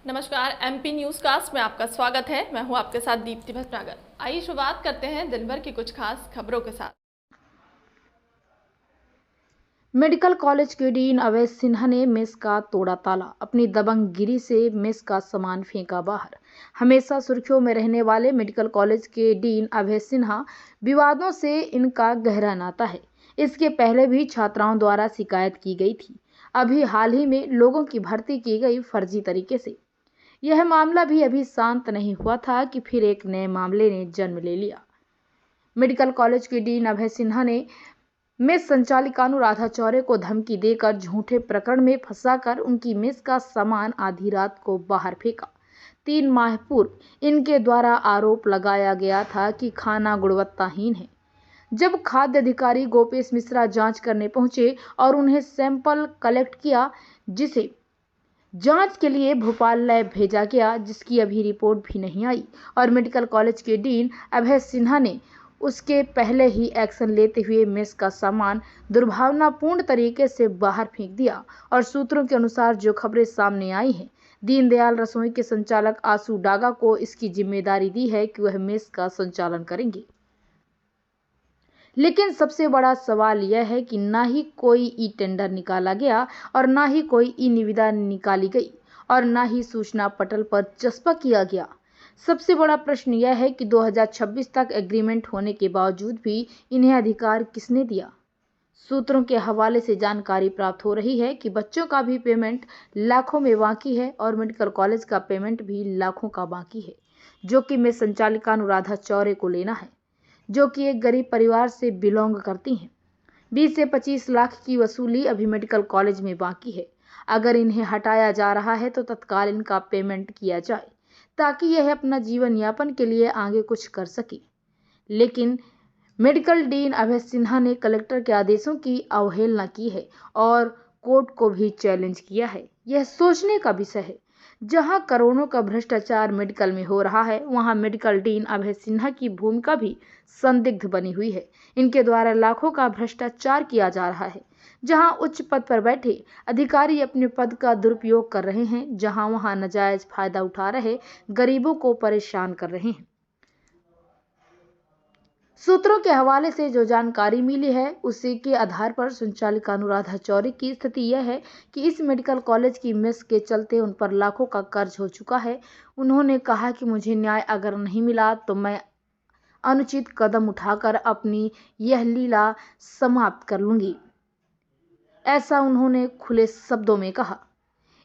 नमस्कार, MP news cast में आपका स्वागत है। मैं हूं आपके साथ दीप्ति भटनागर। आइए शुरुआत करते हैं दिन भर की कुछ खास खबरों के साथ। मेडिकल कॉलेज के डीन अवैध सिन्हा ने मेस का तोड़ा ताला। अपनी दबंगगिरी से मेस का सामान फेंका बाहर। हमेशा सुर्खियों में रहने वाले मेडिकल कॉलेज के डीन अवैध सिन्हा, विवादों से इनका गहरा नाता है। इसके पहले भी छात्राओं द्वारा शिकायत की गई थी। अभी हाल ही में लोगों की भर्ती की गई फर्जी तरीके से। यह मामला भी अभी शांत नहीं हुआ था कि फिर एक नए मामले ने जन्म ले लिया। मेडिकल कॉलेज के डीन अभय सिन्हा ने मेस संचालिका अनुराधा चौरे को धमकी देकर झूठे प्रकरण में फंसाकर उनकी मेस का सामान आधी रात को बाहर फेंका। 3 माह पूर्व इनके द्वारा आरोप लगाया गया था कि खाना गुणवत्ताहीन है। जब खाद्य अधिकारी गोपेश मिश्रा जांच करने पहुंचे और उन्हें सैंपल कलेक्ट किया, जिसे जांच के लिए भोपाल लैब भेजा गया, जिसकी अभी रिपोर्ट भी नहीं आई, और मेडिकल कॉलेज के डीन अभय सिन्हा ने उसके पहले ही एक्शन लेते हुए मेस का सामान दुर्भावनापूर्ण तरीके से बाहर फेंक दिया। और सूत्रों के अनुसार जो खबरें सामने आई हैं, दीनदयाल रसोई के संचालक आशु डागा को इसकी जिम्मेदारी दी है कि वह मेस का संचालन करेंगे। लेकिन सबसे बड़ा सवाल यह है कि ना ही कोई ई टेंडर निकाला गया और ना ही कोई ई निविदा निकाली गई और ना ही सूचना पटल पर चस्पा किया गया। सबसे बड़ा प्रश्न यह है कि 2026 तक एग्रीमेंट होने के बावजूद भी इन्हें अधिकार किसने दिया। सूत्रों के हवाले से जानकारी प्राप्त हो रही है कि बच्चों का भी पेमेंट लाखों में बाकी है और मेडिकल कॉलेज का पेमेंट भी लाखों का बाकी है, जो कि मेस संचालिका अनुराधा चौरे को लेना है, जो कि एक गरीब परिवार से बिलोंग करती हैं। 20 से 25 लाख की वसूली अभी मेडिकल कॉलेज में बाकी है। अगर इन्हें हटाया जा रहा है तो तत्काल इनका पेमेंट किया जाए, ताकि यह अपना जीवन यापन के लिए आगे कुछ कर सके। लेकिन मेडिकल डीन अभय सिन्हा ने कलेक्टर के आदेशों की अवहेलना की है और कोर्ट को भी चैलेंज किया है। यह सोचने का विषय है, जहां करोड़ों का भ्रष्टाचार मेडिकल में हो रहा है, वहां मेडिकल डीन अभय सिन्हा की भूमिका भी संदिग्ध बनी हुई है। इनके द्वारा लाखों का भ्रष्टाचार किया जा रहा है। जहां उच्च पद पर बैठे अधिकारी अपने पद का दुरुपयोग कर रहे हैं, जहां वहां नाजायज फायदा उठा रहे गरीबों को परेशान कर रहे हैं। सूत्रों के हवाले से जो जानकारी मिली है, उसी के आधार पर संचालिका अनुराधा चौरे की स्थिति यह है कि इस मेडिकल कॉलेज की मेस के चलते उन पर लाखों का कर्ज हो चुका है। उन्होंने कहा कि मुझे न्याय अगर नहीं मिला तो मैं अनुचित कदम उठाकर अपनी यह लीला समाप्त कर लूंगी, ऐसा उन्होंने खुले शब्दों में कहा।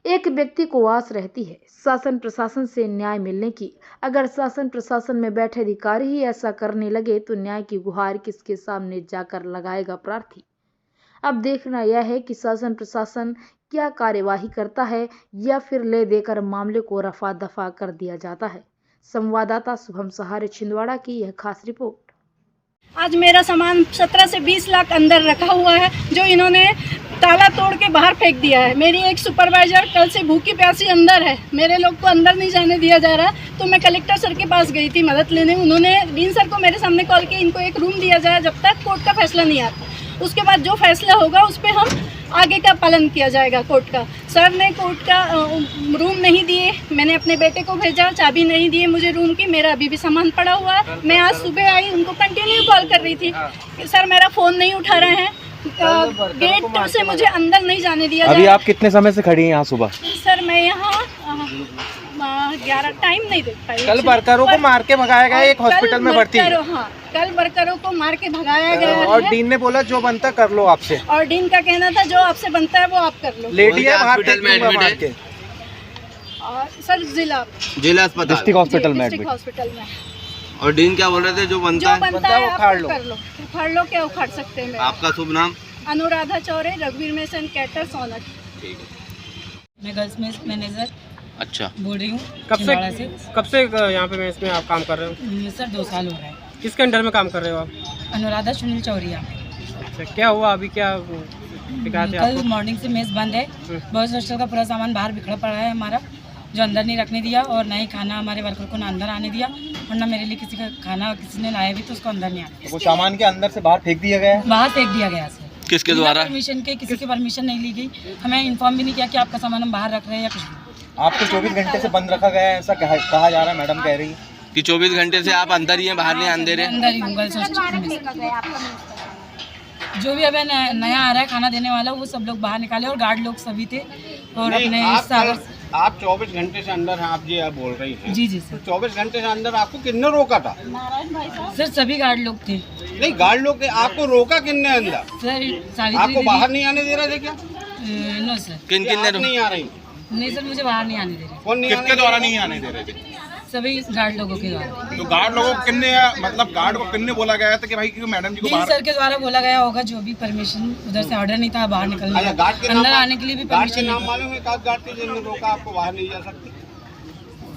एक व्यक्ति को आस रहती है शासन प्रशासन से न्याय मिलने की। अगर शासन प्रशासन में बैठे अधिकारी ही ऐसा करने लगे तो न्याय की गुहार किसके सामने जाकर लगाएगा प्रार्थी। अब देखना यह है कि शासन प्रशासन क्या कार्यवाही करता है या फिर ले देकर मामले को रफा दफा कर दिया जाता है। संवाददाता शुभम सहारे छिंदवाड़ा की यह खास रिपोर्ट। आज मेरा सामान 17 से 20 लाख अंदर रखा हुआ है, जो इन्होंने ताला तोड़ के बाहर फेंक दिया है। मेरी एक सुपरवाइजर कल से भूखी प्यासी अंदर है, मेरे लोग को अंदर नहीं जाने दिया जा रहा। तो मैं कलेक्टर सर के पास गई थी मदद लेने। उन्होंने डीन सर को मेरे सामने कॉल किया, इनको एक रूम दिया जाए जब तक कोर्ट का फैसला नहीं आता। उसके बाद जो फैसला होगा उस पर हम आगे का पालन किया जाएगा कोर्ट का। सर ने कोर्ट का रूम नहीं दिए, मैंने अपने बेटे को भेजा, चाबी नहीं दिए मुझे रूम की। मेरा अभी भी सामान पड़ा हुआ है। मैं आज सुबह आई, उनको कंटिन्यू कॉल कर रही थी कि सर मेरा फ़ोन नहीं उठा रहे हैं, गेट से मुझे अंदर नहीं जाने दिया। अभी आप कितने समय से खड़ी हैं यहाँ सुबह? सर मैं यहाँ 11 टाइम नहीं देख पाई। कल वर्करों को मार के भगाया गया, एक हॉस्पिटल में भर्ती है। हाँ, कल वर्करों को मार के भगाया गया और है। डीन ने बोला जो बनता कर लो आपसे, और डीन का कहना था जो आपसे बनता है वो आप कर लो। लेडी है हॉस्पिटल में एडमिट है। और सर जिला अस्पताल डिस्ट्रिक्ट हॉस्पिटल में एडमिट। हॉस्पिटल में। और डीन क्या बोल रहे थे, जो बनता है वो उखाड़ लो। उखाड़ लो, क्या उखाड़ सकते हैं। आपका शुभ नाम? अनुराधा चौरे, रघुवीर मेस एंड कैटर, सोनक। ठीक है। मैं गर्ल्स में मैनेजर अच्छा बोल रही हूँ। कब से यहाँ पे मेस में आप काम कर रहे हो? सर 2 साल हो रहे हैं। किसके अंडर में काम कर रहे हो आप? अनुराधा सुनील चौरिया। अच्छा, क्या हुआ अभी, क्या शिकायत है कल आपको? मॉर्निंग से मेस बंद है। बॉयज हॉस्टल का पूरा सामान बाहर बिखरा पड़ा है हमारा, जो अंदर नहीं रखने दिया, और ना ही खाना हमारे वर्कर को ना अंदर आने दिया, और ना मेरे लिए किसी का खाना किसी ने लाया भी तो उसको अंदर नहीं आने। वो सामान के अंदर से बाहर फेंक दिया गया है। बाहर फेंक दिया गया सर। किसके द्वारा? परमिशन के, किसी की परमिशन नहीं ली गई। हमें इन्फॉर्म भी नहीं किया कि आपका सामान हम बाहर रख रहे हैं या कुछ। आपको 24 घंटे से बंद रखा गया है, ऐसा कहा जा रहा है, मैडम कह रही है कि 24 घंटे से आप अंदर ही हैं, बाहर नहीं आने दे रहे? अंदर ही हूँ गर्ल्स हॉस्टल में। जो भी अभी नया आ रहा है खाना देने वाला वो सब लोग बाहर निकाले और गार्ड लोग सभी थे और अपने सागर। आप 24 घंटे से अंदर हैं, आप जी आप बोल रही हैं। जी जी सर। 24 घंटे से अंदर आपको किसने रोका था? सर सभी गार्ड लोग थे। नहीं, गार्ड लोग आपको रोका किसने अंदर? सर सारी आपको बाहर नहीं आने दे रहे थे क्या? No sir. किन किन ने नहीं आ रही? नहीं सर, मुझे बाहर नहीं आने दे रहे। कौन नहीं? किसके द्वारा नहीं आने दे रहे थे? सभी गार्ड लोगों के द्वारा। तो गार्ड लोगों को किन्ने, मतलब गार्ड को किन्ने बोला गया था कि भाई क्यों मैडम जी को डीन बाहर? सर के द्वारा बोला गया होगा, जो भी परमिशन उधर से ऑर्डर नहीं था बाहर निकलने अच्छा, का, गार्ड के अंदर नाम- आने के लिए भी गार्ड के परमिशन नाम नहीं था। मालूम है? काज गार्ड थे जिन्होंने रोका आपको बाहर नहीं जा सकते?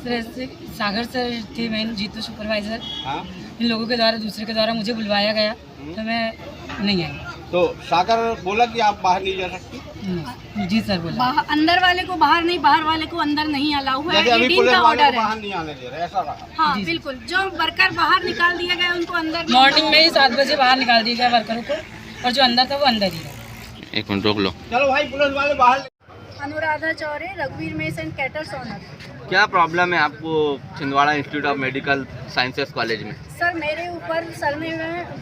सर ऐसे सागर सर थे मेन, जीतू सुपरवाइजर। हाँ, इन लोगों के द्वारा दूसरे के द्वारा मुझे बुलवाया गया तो मैं नहीं आई। तो सागर बोला कि आप बाहर नहीं जा सकती? जी सर बोला। अंदर वाले को बाहर नहीं, बाहर वाले को अंदर नहीं अलाउ है। जैसे ये अभी डीन पुलिस का वाले ऑर्डर को है। बाहर नहीं आने दे रहे, ऐसा रहा? हाँ बिल्कुल, जो वर्कर बाहर निकाल दिया गया उनको अंदर मॉर्निंग में ही 7 बजे बाहर निकाल दिया गया वर्करों को और जो अंदर था वो अंदर ही है। एक मिनट रोक लो। चलो भाई, पुलिस वाले बाहर। अनुराधा चौरे, रघुवीर मेस एंड कैटर्स ऑनर। क्या प्रॉब्लम है आपको Chhindwara institute of medical sciences college में? सर मेरे ऊपर सर ने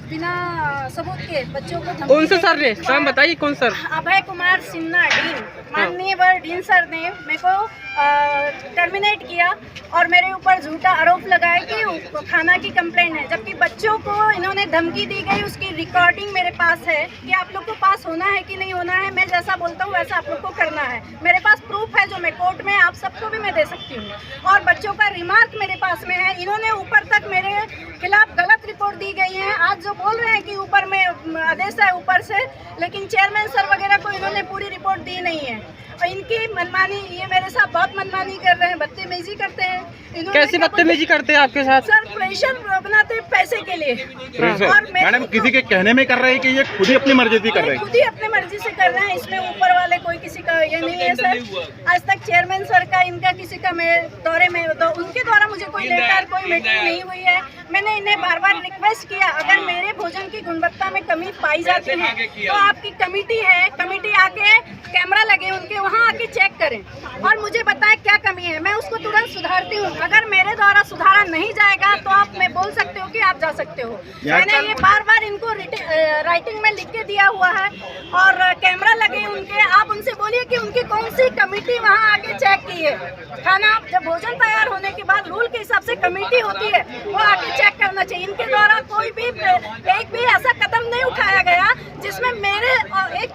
बिना सबूत के बच्चों को कौन से सर ने? नाम बताइए कौन सर? अभय कुमार सिन्हा डीन, माननीय डीन सर ने मेरे को टर्मिनेट किया और मेरे ऊपर झूठा आरोप लगाया कि खाना की कंप्लेंट है, जबकि बच्चों को इन्होंने धमकी दी गई। उसकी रिकॉर्डिंग मेरे पास है कि आप लोग को पास होना है कि नहीं होना है, मैं जैसा बोलता हूँ वैसा आप लोग को करना है। मेरे पास प्रूफ है जो मैं कोर्ट में आप सबको भी मैं दे सकती हूँ। और बच्चों का रिमार्क मेरे पास में है। इन्होंने ऊपर तक मेरे खिलाफ गलत रिपोर्ट दी गई है। आज जो बोल रहे हैं कि ऊपर में आदेश है ऊपर से, लेकिन चेयरमैन सर वगैरह को इन्होंने पूरी रिपोर्ट दी नहीं है। और इनकी मनमानी, ये मेरे साथ बहुत मनमानी कर रहे हैं, बदतमीजी करते हैं। कैसी बदतमीजी करते हैं आपके साथ? सर प्रेशर बनाते हैं पैसे के लिए। और मैडम किसी के कहने में कर रहे हैं कि ये खुद ही अपनी मर्जी से कर रहे हैं? खुद ही अपनी मर्जी से कर रहे हैं, इसमें ऊपर वाले कोई किसी का ये नहीं है सर। आज तक चेयरमैन सर का, इनका किसी का मेरे दौरे में तो उनके द्वारा मुझे कोई लेटर, कोई मीटिंग नहीं हुई है। मैंने इन्हें बार बार रिक्वेस्ट किया, अगर मेरे भोजन की गुणवत्ता में कमी पाई जाती है तो आपकी कमेटी है, कमेटी आके कैमरा लगे उनके, वहाँ आके चेक करें और मुझे बताएं क्या कमी है, मैं उसको तुरंत सुधारती हूँ। अगर मेरे द्वारा सुधारा नहीं जाएगा तो आप मैं बोल सकते हो कि आप जा सकते हो। मैंने ये बार बार इनको राइटिंग में लिख के दिया हुआ है और कैमरा लगे उनके। आप उनसे बोलिए कि उनकी कौन सी कमेटी वहाँ आके चेक की है। खाना जब भोजन तैयार होने के बाद रूल के हिसाब से कमेटी होती है, वो आके चेक करना चाहिए। इनके द्वारा कोई भी एक भी ऐसा कदम नहीं उठाया गया जिसमें मेरे एक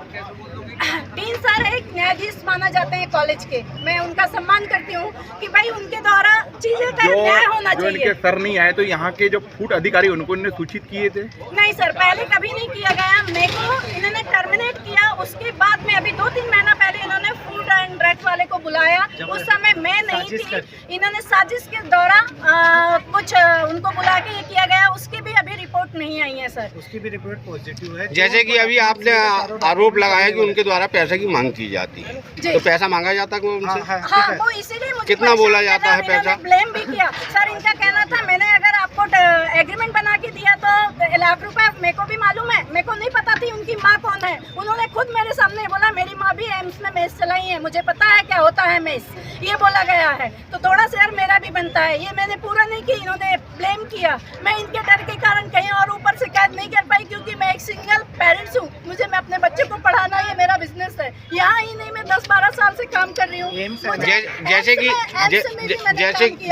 डीन सर एक न्यायाधीश माना जाते हैं कॉलेज के, मैं उनका सम्मान करती हूँ कि भाई उनके द्वारा चीजें का न्याय होना जो चाहिए। इनके सर नहीं आए तो यहाँ के जो फूड अधिकारी उनको इन्होंने सूचित किए थे? नहीं सर, पहले कभी नहीं किया गया। मेरे को इन्होंने टर्मिनेट किया, उसके बाद में अभी 2-3 महीना पहले इन्होंने फूड एंड ड्रग्स वाले को बुलाया। उस समय मैं नहीं थी, इन्होंने साजिश के दौरान कुछ उनको बुला के ये किया गया। उसकी भी अभी रिपोर्ट नहीं आई है सर। उसकी भी रिपोर्ट पॉजिटिव है। जैसे कि अभी आपने आरोप लगाया कि उनके द्वारा पैसे की मांग की जाती है, तो पैसा मांगा जाता है उनसे? हाँ, वो इसीलिए मुझे कितना बोला जाता है पैसा? ब्लेम भी किया सर। इनका कहना था मैंने अगर आपको एग्रीमेंट बना के दिया तो ₹1,00,000 मेरे को भी मालूम है। मेरे को नहीं पता थी उनकी माँ कौन है। उन्होंने खुद मेरे सामने बोला मेरी माँ भी एम्स में मेस चलाई है, मुझे पता है क्या होता है मेस, ये बोला गया है। तो थोड़ा शेयर मेरा भी बनता है। ये मैंने पूरा नहीं की, इन्होंने ब्लेम किया। मैं इनके डर के कारण कहीं और ऊपर शिकायत नहीं कर पाई, क्योंकि मैं एक सिंगल पेरेंट्स हूँ। मुझे मैं अपने बच्चे को पढ़ाना, ये मेरा बिजनेस है। यहाँ ही नहीं, मैं 10-12 साल से काम कर रही हूँ।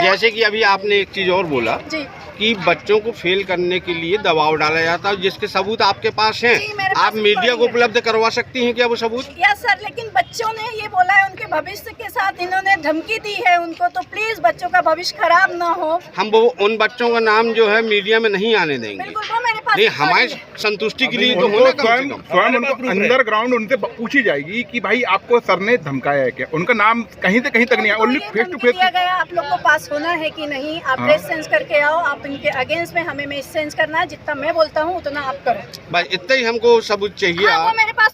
जैसे कि अभी आपने एक चीज और बोला जी कि बच्चों को फेल करने के लिए दबाव डाला जाता है, जिसके सबूत आपके पास हैं। जी, मेरे पास आप मीडिया को है। उपलब्ध करवा सकती हैं क्या वो सबूत? यस सर, लेकिन बच्चों ने ये बोला है उनके भविष्य के साथ इन्होंने धमकी दी है उनको, तो प्लीज बच्चों का भविष्य खराब ना हो। हम वो उन बच्चों का नाम जो है मीडिया में नहीं आने देंगे। बिल्कुल, वो मेरे पास नहीं, हमारी संतुष्टि के लिए तो उनको होना कम से कम। स्वयं उनको अंडरग्राउंड उनसे पूछी जाएगी कि भाई आपको सर ने धमकाया है क्या? उनका नाम कहीं से कहीं तक नहीं आया, ओनली फेस टू फेस दिया गया। आप लोग को पास होना है कि नहीं, आप ड्रेस चेंज करके आओ। आप इनके अगेंस्ट में हमें मैसेज चेंज करना है, जितना मैं बोलता हूँ उतना आप करो। बस इतना ही हमको सबूत चाहिए। हाँ, वो मेरे पास